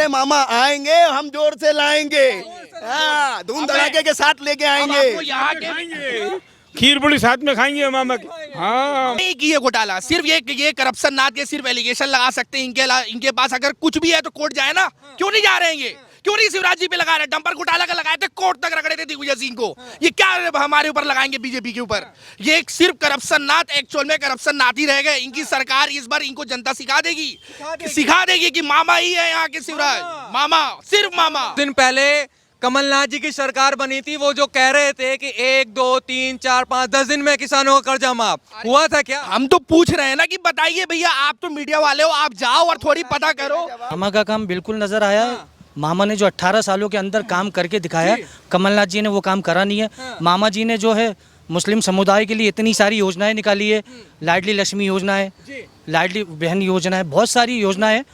अरे मामा आएंगे, हम जोर से लाएंगे, हाँ धूम धड़ाके के साथ लेके आएंगे। यहाँ के खीर पूरी साथ में खाएंगे मामा की। हाँ नहीं की ये घोटाला, सिर्फ ये करप्शन नाथ के सिर्फ एलिगेशन लगा सकते हैं। इनके पास अगर कुछ भी है तो कोर्ट जाए ना, क्यों नहीं जा रहे हैं ये? क्यों नहीं शिवराज जी पे लगा रहे? डंपर घोटाला का लगाए थे, कोर्ट तक रगड़े थे दिग्विजय सिंह को। ये क्या हमारे ऊपर लगाएंगे बीजेपी के ऊपर? ये एक सिर्फ करप्शन नाथ, एक्चुअल में करप्शन नाथ ही रह गए। इनकी सरकार इस बार इनको जनता सिखा देगी कि मामा ही है यहाँ के शिवराज, मामा, सिर्फ मामा। दिन पहले कमलनाथ जी की सरकार बनी थी, वो जो कह रहे थे कि 1 2 3 4 5 10 दिन में किसानों का कर्जा माफ हुआ था क्या? हम तो पूछ रहे हैं ना कि बताइए भैया, आप तो मीडिया वाले हो, आप जाओ और थोड़ी पता करो। मामा का काम बिल्कुल नजर आया है। मामा ने जो 18 सालों के अंदर काम करके दिखाया, कमलनाथ जी ने वो काम करा नहीं है। मामा जी ने जो है मुस्लिम समुदाय के लिए इतनी सारी योजनाएं निकाली है, लाडली लक्ष्मी योजना है, लाडली बहन योजना है, बहुत सारी योजनाएं हैं।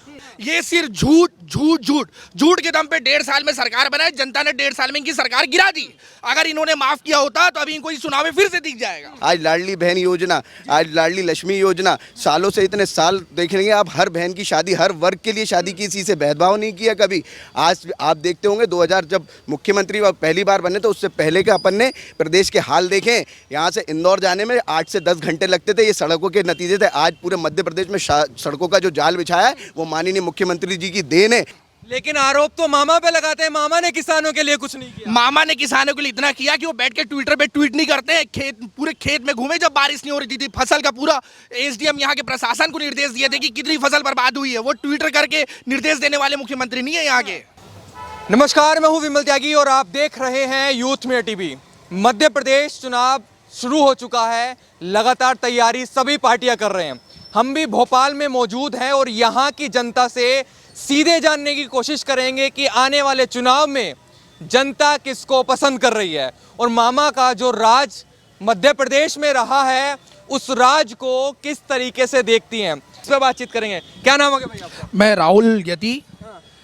ये सिर्फ झूठ के दम पे 1.5 साल में सरकार बनाई, जनता ने 1.5 साल में इनकी सरकार गिरा दी। अगर इन्होंने माफ किया होता तो अभी इनको इस चुनाव में फिर से दिख जाएगा। आज लाडली बहन योजना, आज लाडली लक्ष्मी योजना, सालों से इतने साल देखेंगे आप, हर बहन की शादी, हर वर्ग के लिए शादी की, किसी से भेदभाव नहीं किया कभी। आज आप देखते होंगे 2000 जब मुख्यमंत्री पहली बार बने तो उससे पहले के अपन ने प्रदेश के हाल देखें। यहाँ से इंदौर जाने में 8 से 10 घंटे लगते थे, ये सड़कों के नतीजे थे। आज पूरे मध्य प्रदेश में सड़कों का जो जाल बिछाया है वो माननीय मुख्यमंत्री जी की देन है। लेकिन आरोप तो मामा पे लगाते हैं, मामा ने किसानों के लिए कुछ नहीं किया। मामा ने किसानों के लिए इतना किया कि वो बैठ के ट्विटर पे ट्वीट नहीं करते हैं। पूरे खेत में घूमे जब बारिश नहीं हो रही थी, फसल का पूरा एसडीएम यहाँ के प्रशासन को निर्देश दिए थे कि कितनी फसल बर्बाद हुई है, वो ट्विटर करके निर्देश देने वाले मुख्यमंत्री नहीं है यहाँ के। नमस्कार, मैं हूं विमल त्यागी और आप देख रहे हैं यूथ में टीवी। मध्य प्रदेश चुनाव शुरू हो चुका है, लगातार तैयारी सभी पार्टियां कर रहे हैं। हम भी भोपाल में मौजूद हैं और यहाँ की जनता से सीधे जानने की कोशिश करेंगे कि आने वाले चुनाव में जनता किसको पसंद कर रही है और मामा का जो राज मध्य प्रदेश में रहा है उस राज को किस तरीके से देखती हैं, इस पर बातचीत करेंगे। क्या नाम है भाई आपका? मैं राहुल यति।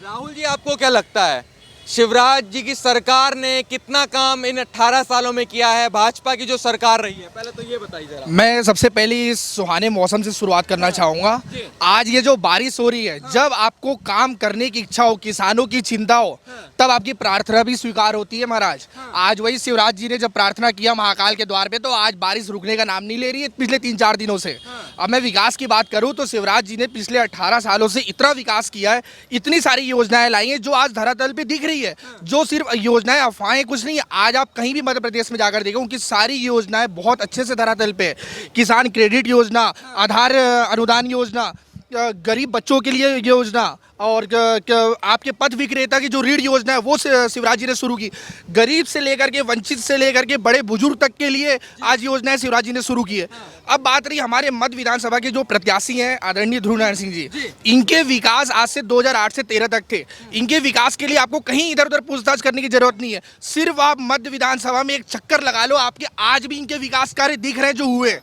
राहुल जी, आपको क्या लगता है शिवराज जी की सरकार ने कितना काम इन 18 सालों में किया है? भाजपा की जो सरकार रही है, पहले तो ये बताइए जरा। मैं सबसे पहले इस सुहाने मौसम से शुरुआत करना चाहूँगा। आज ये जो बारिश हो रही है, जब आपको काम करने की इच्छा हो, किसानों की चिंता हो, तब आपकी प्रार्थना भी स्वीकार होती है महाराज। आज वही शिवराज जी ने जब प्रार्थना किया महाकाल के द्वार पे, तो आज बारिश रुकने का नाम नहीं ले रही है पिछले 3-4 दिनों से। अब मैं विकास की बात करूँ तो शिवराज जी ने पिछले 18 सालों से इतना विकास किया है, इतनी सारी योजनाएं लाई हैं जो आज धरातल पे दिख रही है। जो सिर्फ योजनाएं, अफवाहें कुछ नहीं है। आज आप कहीं भी मध्य प्रदेश में जाकर देखो, उनकी सारी योजनाएं बहुत अच्छे से धरातल पे। किसान क्रेडिट योजना, आधार अनुदान योजना, गरीब बच्चों के लिए योजना, और आपके पथ विक्रेता की जो ऋण योजना है वो शिवराज जी ने शुरू की। गरीब से लेकर के, वंचित से लेकर के बड़े बुजुर्ग तक के लिए आज योजनाएं शिवराज जी ने शुरू की है। अब बात रही हमारे मध्य विधानसभा के जो प्रत्याशी हैं आदरणीय ध्रुव नारायण सिंह जी, इनके विकास आज से 2008 से 13 तक थे। इनके विकास के लिए आपको कहीं इधर उधर पूछताछ करने की जरूरत नहीं है। सिर्फ आप मध्य विधानसभा में एक चक्कर लगा लो, आपके आज भी इनके विकास कार्य दिख रहे हैं जो हुए।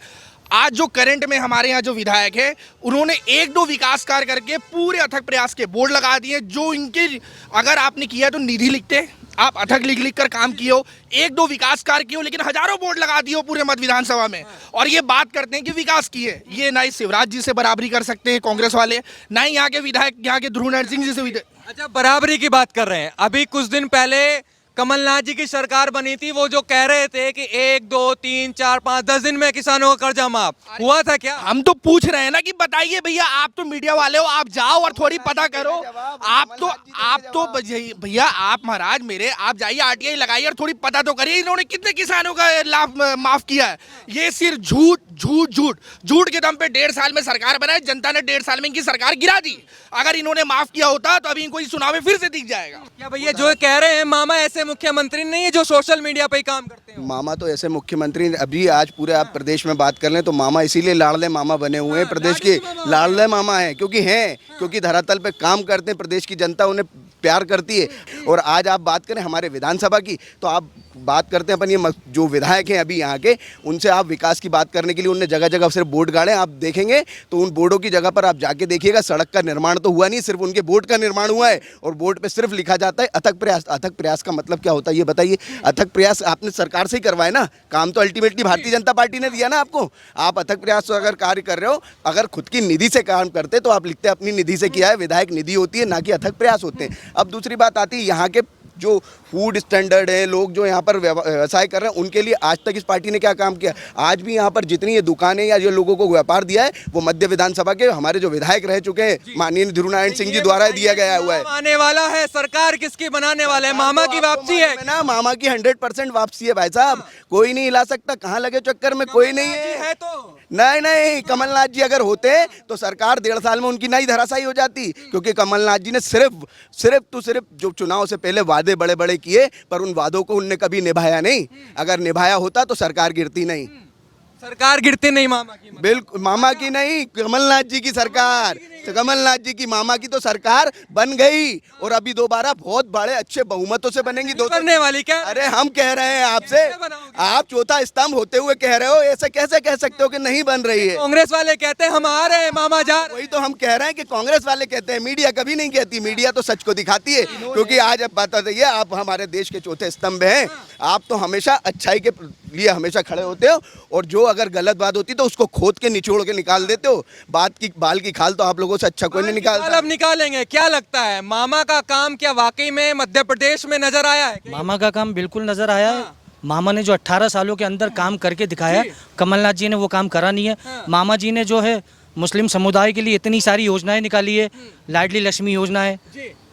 आज जो करंट में हमारे यहाँ जो विधायक है, उन्होंने 1-2 विकास कार्य करके पूरे अथक प्रयास के बोर्ड लगा दिए। जो इनके अगर आपने किया तो निधि लिखते, आप अथक लिख कर काम किए हो, 1-2 विकास कार्य किए हो, लेकिन हजारों बोर्ड लगा दिए हो पूरे मध्य विधानसभा में, और ये बात करते हैं कि विकास किए। ये ना ही शिवराज जी से बराबरी कर सकते हैं कांग्रेस वाले, ना ही यहाँ के विधायक, यहाँ के ध्रुव नारायण सिंह जी से। अच्छा, बराबरी की बात कर रहे हैं। अभी कुछ दिन पहले कमलनाथ जी की सरकार बनी थी, वो जो कह रहे थे कि 1 2 3 4 5 10 दिन में किसानों का कर्जा माफ हुआ था क्या? हम तो पूछ रहे हैं ना कि बताइए भैया, आप तो मीडिया वाले हो, आप जाओ और थोड़ी पता करो। आप तो भैया, आप महाराज मेरे, आप जाइए आरटीआई लगाइए और थोड़ी पता तो करिए इन्होंने कितने किसानों का लाभ माफ किया है। ये सिर्फ झूठ के दम पे 1.5 साल में सरकार बनाई, जनता ने 1.5 साल में इनकी सरकार गिरा दी। अगर इन्होंने माफ किया होता तो अभी इनको इस चुनाव में फिर से दिख जाएगा। क्या भैया जो कह रहे हैं मामा ऐसे मुख्यमंत्री नहीं है जो सोशल मीडिया पे ही काम करते हैं? मामा तो ऐसे मुख्यमंत्री अभी आज पूरे आप प्रदेश में बात कर लें तो मामा इसीलिए लाडले मामा बने हुए हैं, प्रदेश के लाडले मामा हैं, क्योंकि धरातल पे काम करते हैं, प्रदेश की जनता उन्हें प्यार करती है। और आज आप बात करें हमारे विधानसभा की, तो आप बात करते हैं अपन ये जो विधायक हैं अभी यहाँ के, उनसे आप विकास की बात करने के लिए उनने जगह जगह सिर्फ बोर्ड गाड़े, आप देखेंगे तो उन बोर्डों की जगह पर आप जाके देखिएगा सड़क का निर्माण तो हुआ नहीं, सिर्फ उनके बोर्ड का निर्माण हुआ है और बोर्ड पे सिर्फ लिखा जाता है अथक प्रयास। अथक प्रयास का मतलब क्या होता है ये बताइए? अथक प्रयास आपने सरकार से ही करवाए ना, काम तो अल्टीमेटली भारतीय जनता पार्टी ने दिया ना आपको। आप अथक प्रयास से अगर कार्य कर रहे हो, अगर खुद की निधि से काम करते तो आप लिखते अपनी निधि से किया है, विधायक निधि होती है ना कि अथक प्रयास होते हैं। अब दूसरी बात आती है यहाँ के जो फूड स्टैंडर्ड है, लोग जो यहाँ पर व्यवसाय कर रहे हैं उनके लिए आज तक इस पार्टी ने क्या काम किया? आज भी यहाँ पर जितनी ये दुकानें या जो लोगों को व्यापार दिया है वो मध्य विधानसभा के हमारे जो विधायक रह चुके हैं माननीय ध्रुव नारायण सिंह जी द्वारा दिया गया हुआ है। आने वाला है, सरकार किसकी बनाने वाले हैं? मामा की वापसी है ना, मामा की 100% वापसी है भाई साहब, कोई नहीं हिला सकता। कहाँ लगे चक्कर में, कोई नहीं है तो नहीं नहीं, कमलनाथ जी अगर होते तो सरकार 1.5 साल में उनकी नई धराशायी हो जाती, क्योंकि कमलनाथ जी ने सिर्फ जो चुनाव से पहले वादे बड़े बड़े किए पर उन वादों को उनने कभी निभाया नहीं। अगर निभाया होता तो सरकार गिरती नहीं। सरकार गिरती नहीं मामा की, बिल्कुल मामा की नहीं, कमलनाथ जी की सरकार, तो कमलनाथ जी की, मामा की तो सरकार बन गई और अभी दोबारा बहुत बड़े अच्छे बहुमतों से बनेंगी। बनने वाली क्या? अरे हम कह रहे हैं आपसे, आप चौथा स्तंभ होते हुए कह रहे हो, ऐसे कैसे कह सकते हो कि नहीं बन रही है? कांग्रेस वाले कहते हैं हम आ रहे हैं, मामा जा रहे हैं। वही तो हम कह रहे हैं कि कांग्रेस वाले कहते हैं, मीडिया कभी नहीं कहती, मीडिया तो सच को दिखाती है। क्योंकि आज अब बता दीजिए, आप हमारे देश के चौथे स्तंभ हैं, आप तो हमेशा अच्छाई के लिए हमेशा खड़े होते हो और जो अगर गलत बात होती तो उसको खोद के निचोड़ के निकाल देते हो। बाल की खाल तो आप लोगों से अच्छा कोई नहीं निकालता। अब निकालेंगे। क्या लगता है मामा का काम क्या वाकई में मध्य प्रदेश में नजर आया है? मामा का काम बिल्कुल नजर आया है। मामा ने जो 18 सालों के अंदर काम करके दिखाया, कमलनाथ जी ने वो काम करा नहीं है। मामा जी ने जो है मुस्लिम समुदाय के लिए इतनी सारी योजनाएं निकाली है, लाडली लक्ष्मी योजना है,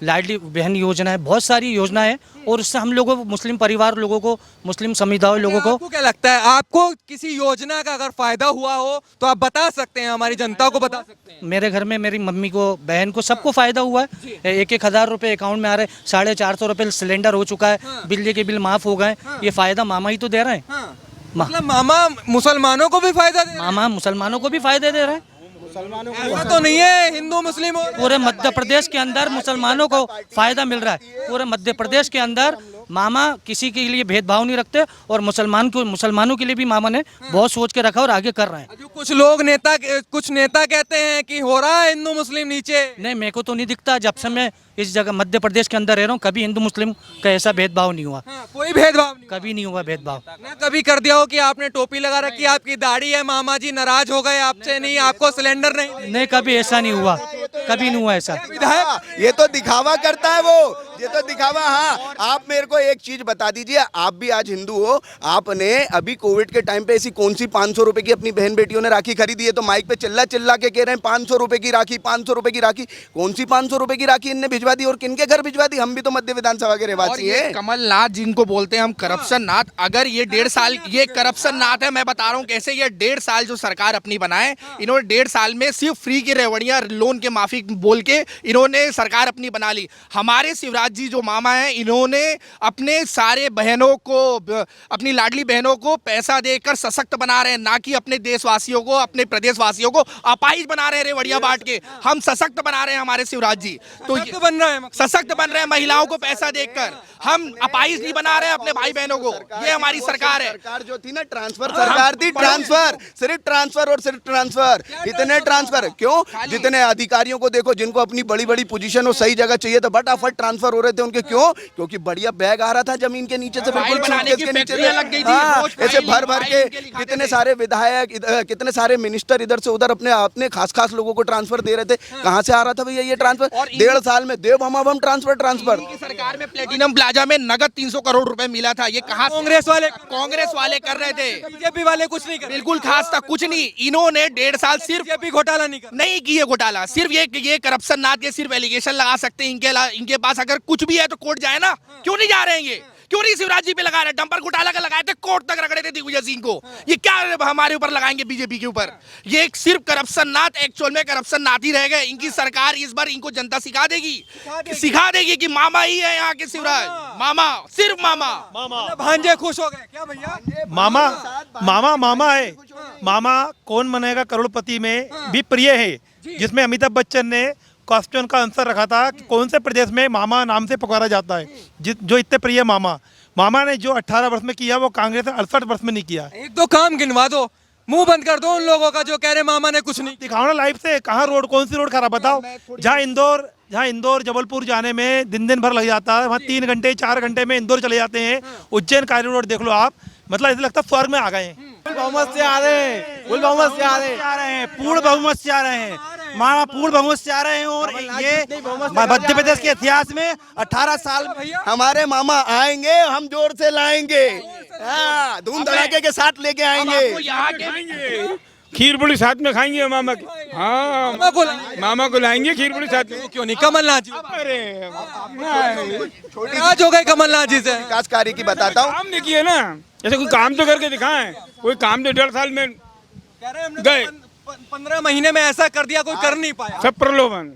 लाडली बहन योजना है, बहुत सारी योजनाएं हैं और उससे हम लोगों को, मुस्लिम परिवार लोगों को, मुस्लिम समुदाय लोगों को। आपको क्या लगता है, आपको किसी योजना का अगर फायदा हुआ हो तो आप बता सकते हैं, हमारी जनता को बता सकते हैं? मेरे घर में मेरी मम्मी को, बहन को, सबको फायदा हुआ है। 1,000 रुपए अकाउंट में आ रहे, 450 रुपए सिलेंडर हो चुका है, बिजली के बिल माफ हो गए। ये फायदा मामा ही तो दे रहे हैं। मतलब मामा मुसलमानों को भी फायदा दे रहे हैं? मामा मुसलमानों को भी फायदे दे रहे हैं। ऐसा तो नहीं है हिंदू मुस्लिम पूरे मध्य प्रदेश के अंदर मुसलमानों को फायदा मिल रहा है। पूरे मध्य प्रदेश के अंदर मामा किसी के लिए भेदभाव नहीं रखते और मुसलमानों के लिए भी मामा ने बहुत सोच के रखा और आगे कर रहे हैं। जो कुछ नेता कहते हैं कि हो रहा है हिंदू मुस्लिम नीचे। नहीं, मेरे को तो नहीं दिखता। जब से मैं इस जगह मध्य प्रदेश के अंदर रह रहा हूँ, कभी हिंदू मुस्लिम का ऐसा भेदभाव नहीं हुआ। कोई भेदभाव नहीं, कभी नहीं हुआ भेदभाव। ना कभी कर दिया हो कि आपने टोपी लगा रखी, आपकी दाढ़ी है, मामा जी नाराज हो गए आपसे, नहीं आपको सिलेंडर नहीं, कभी ऐसा नहीं हुआ, कभी नहीं हुआ ऐसा। विधायक ये तो दिखावा करता है वो, ये तो दिखावा। हाँ, आप मेरे को एक चीज बता दीजिए, आप भी आज हिंदू हो, आपने अभी कोविड के टाइम पे ऐसी कौन सी 500 रुपए की अपनी बहन बेटियों ने राखी खरीदी है? तो माइक पे चिल्ला के कह रहे हैं 500 रुपए की राखी, 500 रुपए की राखी। कौन सी 500 रुपए की राखी इनने भिजवा दी और किनके घर भिजवा दी? हम भी तो मध्य विधानसभा के रहवासी हैं। कमलनाथ जिनको बोलते हैं हम करप्शन नाथ, अगर ये 1.5 साल ये करप्शन नाथ है, मैं बता रहा हूँ कैसे। ये 1.5 साल जो सरकार अपनी बनाए, इन्होंने 1.5 साल में सिर्फ फ्री की रेवड़ियां, लोन के माफी बोल के इन्होंने सरकार अपनी बना ली। हमारे शिवराज जी जो मामा हैं, इन्होंने अपने सारे बहनों को, अपनी लाडली बहनों को पैसा देकर सशक्त बना रहे हैं, ना कि अपने देशवासियों को, अपने प्रदेशवासियों को अपाहिज बना रहे हैं रेवड़ियां बांट के। हम सशक्त बना रहे हैं हमारे शिवराज जी, तो बन रहा है, सशक्त बन रहे हैं महिलाओं को पैसा देकर। हम अपाहिज नहीं बना रहे हैं अपने भाई बहनों को। ये हमारी सरकार है। सरकार जो थी ना, ट्रांसफर सरकार थी, ट्रांसफर, सिर्फ ट्रांसफर और सिर्फ ट्रांसफर। इतने ट्रांसफर क्यों? जितने अधिकारियों को देखो, जिनको अपनी बड़ी बड़ी पोजीशन और सही जगह चाहिए तो फटाफट ट्रांसफर हो रहे थे उनके। क्यों? क्योंकि बढ़िया बैग आ रहा था जमीन के नीचे से, बिल्कुल सूटकेस के नीचे से। ऐसे भर भर के कितने सारे विधायक, कितने सारे मिनिस्टर इधर से उधर अपने खास लोगों को ट्रांसफर दे रहे थे। कहाँ से आ रहा था भैया ये ट्रांसफर? 1.5 साल में देव हम ट्रांसफर। सरकार में प्लेटिनम प्लाजा में नगद 300 करोड़ रुपए मिला था। ये कहाँ? कांग्रेस वाले कर रहे थे, बीजेपी वाले कुछ नहीं कर, बिल्कुल खास था कुछ नहीं। इन्होंने 1.5 साल सिर्फ घोटाला नहीं किए घोटाला, सिर्फ ये करप्शन नाथ के सिर्फ एलिगेशन लगा सकते हैं। इनके पास अगर कुछ भी है तो कोर्ट जाए ना, क्यों नहीं जा रहे हैं ये? क्यों नहीं शिवराज जी पे लगा रहे? डंपर घोटाला का लगाए थे, कोर्ट तक रगड़े थे दिग्विजय सिंह को। ये क्या हमारे ऊपर लगाएंगे बीजेपी के ऊपर? ये सिर्फ करप्शन नाथ, एक्चुअल में करप्शन नाथ ही रह गए। इनकी सरकार इस बार इनको जनता सिखा देगी कि मामा ही है यहाँ के शिवराज। मामा, सिर्फ मामा। भांजे खुश हो गए क्या भैया? मामा है। मामा कौन बनेगा करोड़पति में भी प्रिय है, जिसमें अमिताभ बच्चन ने क्वेश्चन का आंसर रखा था कि कौन से प्रदेश में मामा नाम से पुकारा जाता है, जो इतने प्रिय मामा। मामा ने जो 18 वर्ष में किया वो कांग्रेस ने 68 वर्ष में नहीं किया। एक दो काम गिनवा दो, मुंह बंद कर दो उन लोगों का जो कह रहे मामा ने कुछ नहीं। दिखाओ ना लाइव से, कहाँ रोड, कौन सी रोड खराब बताओ। जहाँ इंदौर जबलपुर जाने में दिन भर लग जाता है, वहाँ 3 घंटे 4 घंटे में इंदौर चले जाते हैं। उज्जैन कायरी रोड देख लो आप, मतलब ऐसा लगता है स्वर्ग में आ गए हैं। बहुमत से आ रहे हैं, फुल बहुमत से आ रहे हैं, पूर्ण बहुमत से आ रहे हैं, मामा पूर्ण बहुमत से आ रहे हैं। और ये मध्य प्रदेश के इतिहास में 18 साल हमारे मामा आएंगे, हम जोर से लाएंगे, हाँ, धूम धड़ाके के साथ लेके आएंगे। खीर पूरी साथ में खाएंगे मामा की। हाँ, मामा को लाएंगे खीर पूरी साथ में। क्यों नहीं, कमलनाथ जी। अरे आज हो गए कमलनाथ जी से। विकास कार्य की बताता हूँ, काम नहीं किए ना, जैसे कोई काम तो करके दिखाएं। कोई काम तो 1.5 साल में गए, 15 महीने में ऐसा कर दिया, कोई कर नहीं पाया। सब प्रलोभन,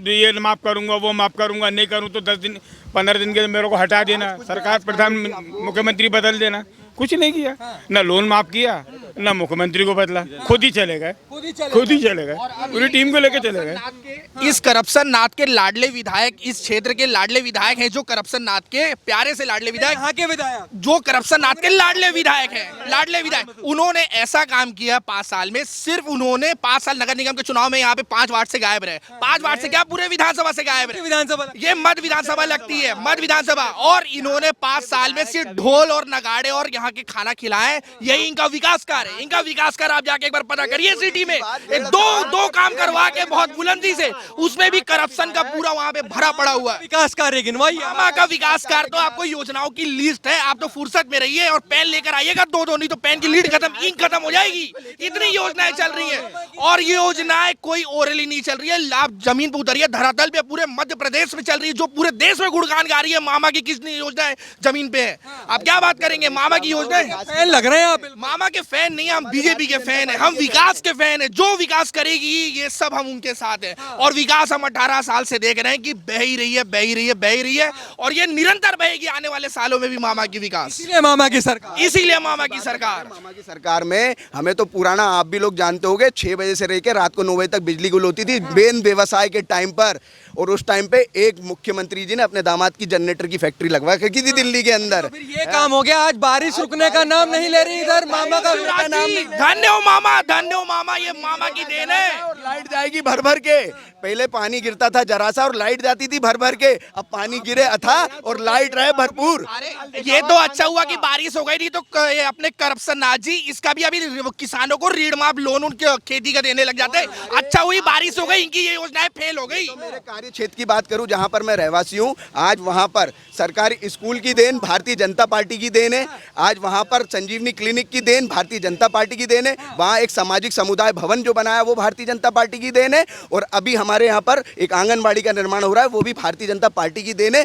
ये माफ करूंगा, वो माफ करूंगा, नहीं करूं तो 10 दिन 15 दिन के मेरे को हटा देना, सरकार प्रधान मुख्यमंत्री बदल देना। कुछ नहीं किया, ना लोन माफ किया, ना मुख्यमंत्री को बदला, खुद ही चले गए, खुद ही चले गए, पूरी टीम को लेके चले गए। इस करप्शन नाथ के लाडले विधायक, इस क्षेत्र के लाडले विधायक हैं, जो करप्शन नाथ के प्यारे से लाडले विधायक, यहाँ के विधायक जो करप्शन नाथ के लाडले विधायक हैं, लाडले विधायक, उन्होंने ऐसा काम किया 5 साल में। सिर्फ उन्होंने 5 साल नगर निगम के चुनाव में यहाँ पे 5 वार्ड से गायब रहे। 5 वार्ड से क्या, पूरे विधानसभा से गायब रहे। विधानसभा, ये मध्य विधानसभा लगती है, मध्य विधानसभा। और इन्होंने 5 साल में सिर्फ ढोल और नगाड़े और यहाँ के खाना खिलाए। यही इनका विकास कार्य है। इनका विकास कार्य आप जाके एक बार पता करिए सिटी में, एक दो काम करवा के बहुत बुलंदी से, उसमें भी करप्शन का पूरा वहाँ पे भरा पड़ा हुआ है। विकास कार्य गिनवाइए। मामा का विकास कार्य तो आपको योजनाओं की लिस्ट है, आप तो फुर्सत में रहिए और पेन लेकर आइएगा, दो नहीं तो पेन की लीड खत्म, इंक खत्म हो जाएगी। इतनी योजनाएं चल रही हैं, और ये योजनाएं कोई ओरली नहीं चल रही है। आप जमीन पर उतरिए, धरातल पे पूरे मध्य प्रदेश में चल रही है, जो पूरे देश में गुणगान गा रही है मामा की कितनी योजनाएं जमीन पे है। आप क्या बात करेंगे, मामा की योजनाएं फैन लग रहे हैं आप। मामा के फैन नहीं, हम बीजेपी के फैन हैं, हम विकास के फैन हैं। जो विकास करेगी ये सब हम उनके साथ हैं। और विकास हम 18 साल से देख रहे हैं कि बह ही रही है, बह ही रही है, बह ही रही है, और ये निरंतर बहेगी आने वाले सालों में भी मामा की विकास। इसीलिए मामा की सरकार, इसीलिए मामा की सरकार। मामा की सरकार में हमें तो पुराना, आप भी लोग जानते होंगे, 6 बजे से लेकर रात को 9 बजे तक बिजली गुल होती थी बेन व्यवसाय के टाइम पर। और उस टाइम पे एक मुख्यमंत्री जी ने अपने दामाद की जनरेटर की फैक्ट्री लगवा के की थी दिल्ली के अंदर। फिर ये काम हो गया। आज बारिश रुकने का नाम नहीं ले रही इधर, मामा का नाम नहीं। धन्य हो मामा, धन्य हो मामा, ये मामा की देन है। और लाइट जाएगी भर भर के। पहले पानी गिरता था जरा सा और लाइट जाती थी भर भर के, अब पानी गिरे अथा और लाइट रहे भरपूर। अरे ये तो अच्छा हुआ कि बारिश हो गई, नहीं तो अपने करप्शन नाथ जी इसका भी अभी किसानों को ऋण माफ लोन उनके खेती का देने लग जाते। अच्छा हुई बारिश हो गई, इनकी ये योजनाएं फेल हो गई। तो मेरे कार्य क्षेत्र की बात करूं, जहां पर मैं रहवासी हूं, आज वहां पर सरकारी स्कूल की देन भारतीय जनता पार्टी की देन है। आज वहां पर संजीवनी क्लिनिक की देन भारतीय जनता पार्टी की देन है। वहां एक सामाजिक समुदाय भवन जो बनाया वो भारतीय जनता पार्टी की देन है। और अभी हमारे यहाँ पर एक आंगनबाड़ी का निर्माण हो रहा है, वो भी भारतीय जनता पार्टी की देन है।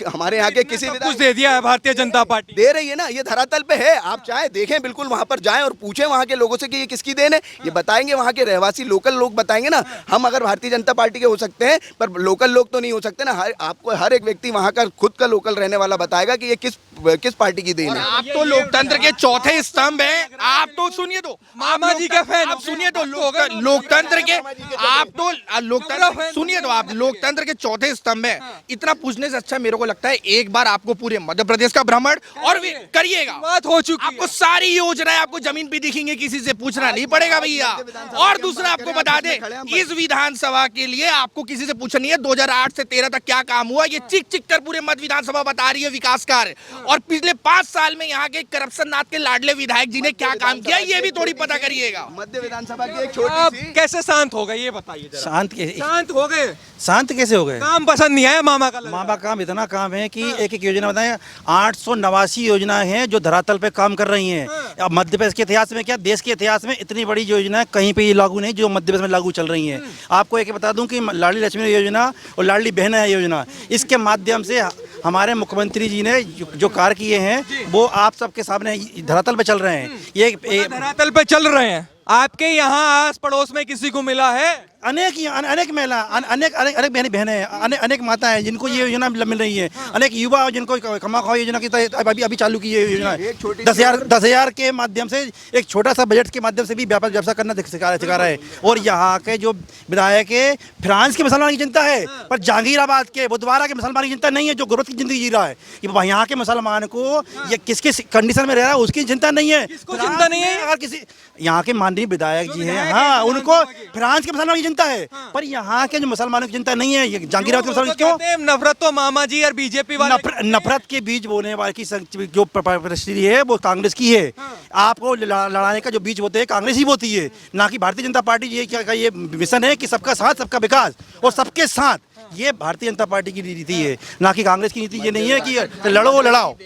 हमारे यहाँ के किसी कुछ दे दिया है भारतीय जनता पार्टी, दे रही है ना, ये धरातल पे है। आप चाहे देखें, बिल्कुल वहां पर जाएं और पूछें वहां के लोगों से कि ये किसकी देन है। ये बताएंगे, वहां के रहवासी लोकल लोग बताएंगे ना। हम अगर भारतीय जनता पार्टी के हो सकते हैं पर लोकल लोग तो नहीं हो सकते ना। आपको हर एक व्यक्ति वहां का खुद का लोकल रहने वाला बताएगा कि ये किस पार्टी की देन है। आप तो लोकतंत्र के चौथे स्तंभ हैं। आप तो सुनिए, तो मामा जी का फैन, आप सुनिए तो लोकतंत्र के, आप तो लोकतंत्र सुनिए, तो आप लोकतंत्र के चौथे स्तंभ हैं। इतना पूछने से अच्छा मेरे को लगता है एक बार आपको पूरे मध्य प्रदेश का भ्रमण और करिएगा, बात हो चुकी है। आपको सारी योजनाएं आपको जमीन पे दिखेंगी, किसी से पूछना नहीं पड़ेगा भैया। और दूसरा आपको बता दें, इस विधानसभा के लिए आपको किसी से पूछना नहीं है 2008 से 13 तक क्या काम हुआ। ये चिक चिक कर पूरे मध्य विधानसभा बता रही है विकास कार्य। और पिछले 5 साल में यहाँ के करप्शन नाथ के लाडले विधायक जी ने क्या काम किया, ये भी थोड़ी पता करिएगा। मध्य विधानसभा की एक आप छोटी सी, कैसे शांत हो गए ये बताइए जरा। शांत हो गए, शांत कैसे हो गए? काम पसंद नहीं आया मामा का? मामा काम इतना काम है कि एक एक योजना बताएं, 889 योजनाएं हैं जो धरातल पे काम कर रही हैं। अब मध्य प्रदेश के इतिहास में क्या, देश के इतिहास में इतनी बड़ी योजना कहीं पे ये लागू नहीं जो मध्य प्रदेश में लागू चल रही हैं। आपको एक बता दूं कि लाडली लक्ष्मी योजना और लाडली बहन योजना, इसके माध्यम से हमारे मुख्यमंत्री जी ने जो कार्य किए हैं वो आप सबके सामने धरातल पे चल रहे हैं। ये धरातल पे चल रहे हैं। आपके यहाँ आस पड़ोस में किसी को मिला है? अनेक महिला अनेक अनेक अनेक बहनें हैं, अनेक माताएं हैं जिनको ये योजना मिल रही है। अनेक युवा जिनको कमा खाओ योजना की अभी अभी चालू की ये योजना है। 10,000 के माध्यम से एक छोटा सा बजट के माध्यम से भी व्यापार व्यवसाय करना सिखा रहा है। और यहाँ के जो विधायक है फ्रांस के मुसलमान की जनता है, पर जहांगीराबाद के बुधवारा के मुसलमान की जनता नहीं है जो गुर्बत की जिंदगी जी रहा है। कि यहाँ के मुसलमान को ये किस किस कंडीशन में रह रहा है उसकी चिंता नहीं है। चिंता नहीं है? अगर किसी यहाँ के माननीय विधायक जी हैं, हाँ, उनको फ्रांस के मुसलमान की चिंता है, पर यहाँ के जो मुसलमानों की चिंता नहीं है। ये जहांगीराबाद के मुसलमान क्यों? नफरत तो मामा जी और बीजेपी वाले नफरत के बीज बोने वाले की जो परिस्थिति है वो कांग्रेस की है। आपको लड़ाने का जो बीज होते हैं कांग्रेस ही बोती है, ना कि भारतीय जनता पार्टी। ये क्या ये मिशन है कि सबका साथ सबका विकास और सबके साथ, ये भारतीय जनता पार्टी की नीति है, ना कि कांग्रेस की नीति। ये नहीं है कि लड़ो लड़ाओ।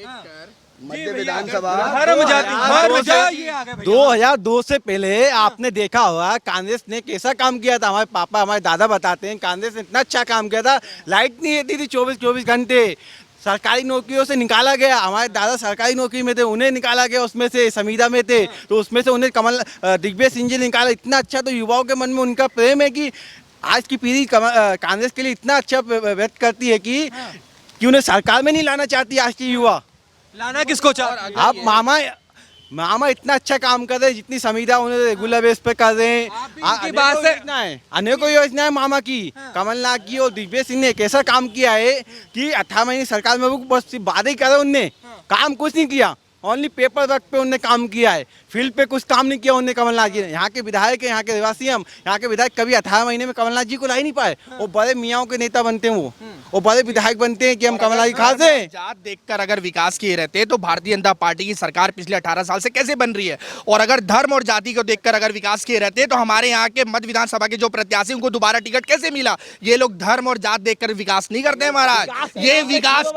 मध्य विधानसभा 2002 से पहले आपने देखा होगा कांग्रेस ने कैसा काम किया था। हमारे पापा हमारे दादा बताते हैं कांग्रेस ने इतना अच्छा काम किया था, लाइट नहीं रहती थी 24 घंटे, सरकारी नौकरियों से निकाला गया। हमारे दादा सरकारी नौकरी में थे, उन्हें निकाला गया, उसमें से संविदा में थे तो उसमें से उन्हें दिग्विजय सिंह जी निकाला। इतना अच्छा, तो युवाओं के मन में उनका प्रेम है कि आज की पीढ़ी कांग्रेस के लिए इतना अच्छा व्यक्त करती है कि उन्हें सरकार में नहीं लाना चाहती आज की युवा। लाना किसको चाह? आप मामा इतना अच्छा काम कर रहे हैं, जितनी संविदा उन्हें रेगुलर बेस पे कर रहे हैं। की बात से अनेकों योजना है मामा की, कमलनाथ की और दिग्विजय सिंह ने कैसा काम किया है कि 18 महीने सरकार में वो बस वादे करे, उनने काम कुछ नहीं किया। ओनली पेपर वर्क पे उन्होंने काम किया है, फील्ड पे कुछ काम नहीं किया उन्होंने कमलनाथ जी ने। यहाँ के विधायक है, यहाँ के निवासी हम, यहाँ के विधायक कभी 18 महीने में कमलनाथ जी को ला ही नहीं पाए। वो बड़े मियाँओं के नेता बनते हैं, वो बड़े विधायक बनते हैं कि हम कमलनाथ जी खास हैं। जात देखकर अगर विकास किए रहते तो भारतीय जनता पार्टी की सरकार पिछले 18 साल से कैसे बन रही है, और अगर धर्म और जाति को देखकर अगर विकास किए रहते तो हमारे यहाँ के मध्य विधानसभा के जो प्रत्याशी उनको दोबारा टिकट कैसे मिला। ये लोग धर्म और जात देखकर विकास नहीं करते हैं महाराज, ये विकास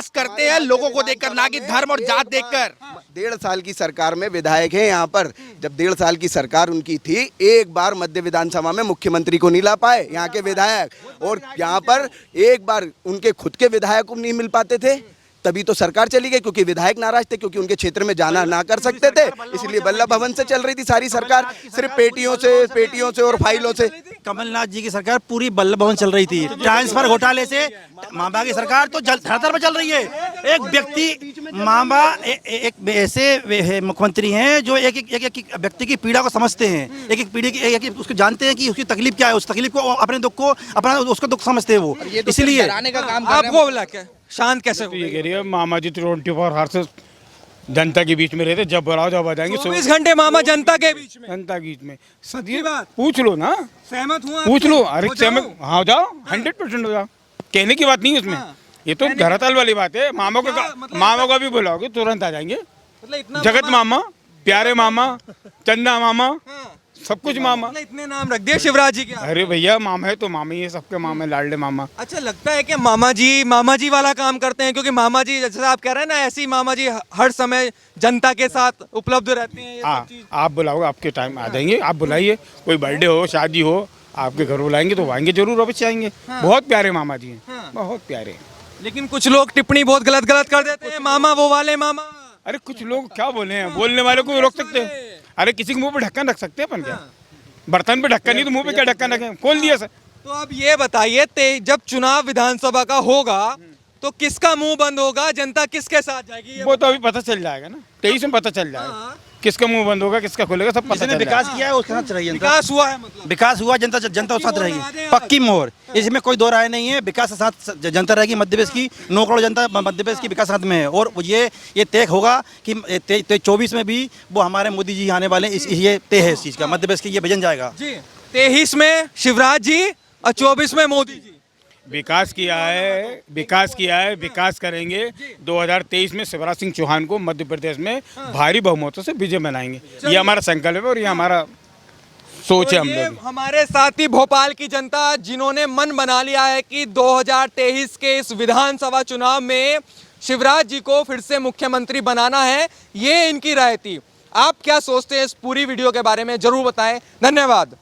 करते हैं लोगों को देखकर, ना कि धर्म और जात देखकर। 1.5 साल की सरकार में विधायक है यहाँ पर, जब 1.5 साल की सरकार उनकी थी, एक बार मध्य विधानसभा में मुख्यमंत्री को नहीं ला पाए यहाँ के विधायक, और यहाँ पर एक बार उनके खुद के विधायक को नहीं मिल पाते थे, तभी तो सरकार चली गई, क्योंकि विधायक नाराज थे, क्योंकि उनके क्षेत्र में जाना ना कर सकते थे, इसलिए वल्लभ भवन से चल रही थी सारी सरकार, सिर्फ पेटियों से और फाइलों से। कमलनाथ जी की सरकार पूरी वल्लभ भवन चल रही थी, ट्रांसफर घोटाले से मामा की सरकार तो धरातल पर चल रही है। एक व्यक्ति मामा एक ऐसे मुख्यमंत्री हैं जो एक व्यक्ति की पीड़ा को समझते हैं, एक पीढ़ी की उसको जानते हैं कि उसकी तकलीफ क्या है, उस तकलीफ को अपने दुख को उसको दुख समझते हैं वो, इसलिए आपको बोला क्या शांत कैसे हो? ये कह रही है मामा जी 24 आवर से जनता के बीच में रहते, जब बुलाओ जब आ जाएंगे। 24 घंटे मामा जनता के बीच में, जनता के बीच में सच्ची बात पूछ लो ना, सहमत हुआ? पूछ लो। अरे सहमत, हाँ जाओ, 100% हो जाओ, कहने की बात नहीं है इसमें। ये तो धरातल वाली बात है। मामा को भी बुलाओगे तुरंत आ जाएंगे। जगत मामा, प्यारे मामा, चंदा मामा, सब कुछ मामा। इतने नाम रख दिए शिवराज जी के। अरे भैया मामा है तो मामा ही है, सबके मामा है, लाडले मामा। अच्छा लगता है कि मामा जी वाला काम करते हैं, क्योंकि मामा जी जैसे आप कह रहे हैं ना, ऐसे ही मामा जी हर समय जनता के साथ उपलब्ध रहते हैं। आप बुलाओगे आपके टाइम आ जाएंगे, आप बुलाइए, कोई बर्थडे हो शादी हो आपके घर बुलाएंगे तो आएंगे जरूर, अवश्य आएंगे। बहुत प्यारे मामा जी हैं, बहुत प्यारे। लेकिन कुछ लोग टिप्पणी बहुत गलत कर देते हैं, मामा वो वाले मामा। अरे कुछ लोग क्या बोले हैं, बोलने वाले को रोक सकते हैं? अरे किसी के मुंह पे ढक्कन रख सकते हैं अपन? क्या बर्तन पे ढक्कन नहीं तो मुंह पे क्या ढक्कन रखें? खोल दिया सर। तो अब ये बताइए, जब चुनाव विधानसभा का होगा तो किसका मुंह बंद होगा, जनता किसके साथ जाएगी? वो तो अभी पता चल जाएगा ना, 23 में पता चल जाएगा किसका मुंह बंद होगा, किसका खुलेगा, सब पता चल जाएगा। विकास किया है उसके साथ रहेगी, विकास हुआ है, मतलब विकास हुआ, जनता उसके साथ रहेगी, पक्की मोहर, इसमें कोई दो राय नहीं है। विकास के साथ जनता रहेगी, मध्य प्रदेश की 9 करोड़ जनता मध्य प्रदेश की विकास साथ में है, और ये तय होगा कि 24 में भी वो हमारे मोदी जी आने वाले, ये तय है इस चीज़ का, मध्य प्रदेश की ये विजन जाएगा। 23 में शिवराज जी और 24 में मोदी जी। विकास किया है, विकास करेंगे। 2023 में शिवराज सिंह चौहान को मध्य प्रदेश में भारी बहुमतों से विजय बनाएंगे, ये हमारा संकल्प है और ये हमारा सोच है। हम लोग हमारे साथी भोपाल की जनता जिन्होंने मन बना लिया है कि 2023 के इस विधानसभा चुनाव में शिवराज जी को फिर से मुख्यमंत्री बनाना है, ये इनकी राय थी। आप क्या सोचते हैं इस पूरी वीडियो के बारे में जरूर बताएं। धन्यवाद।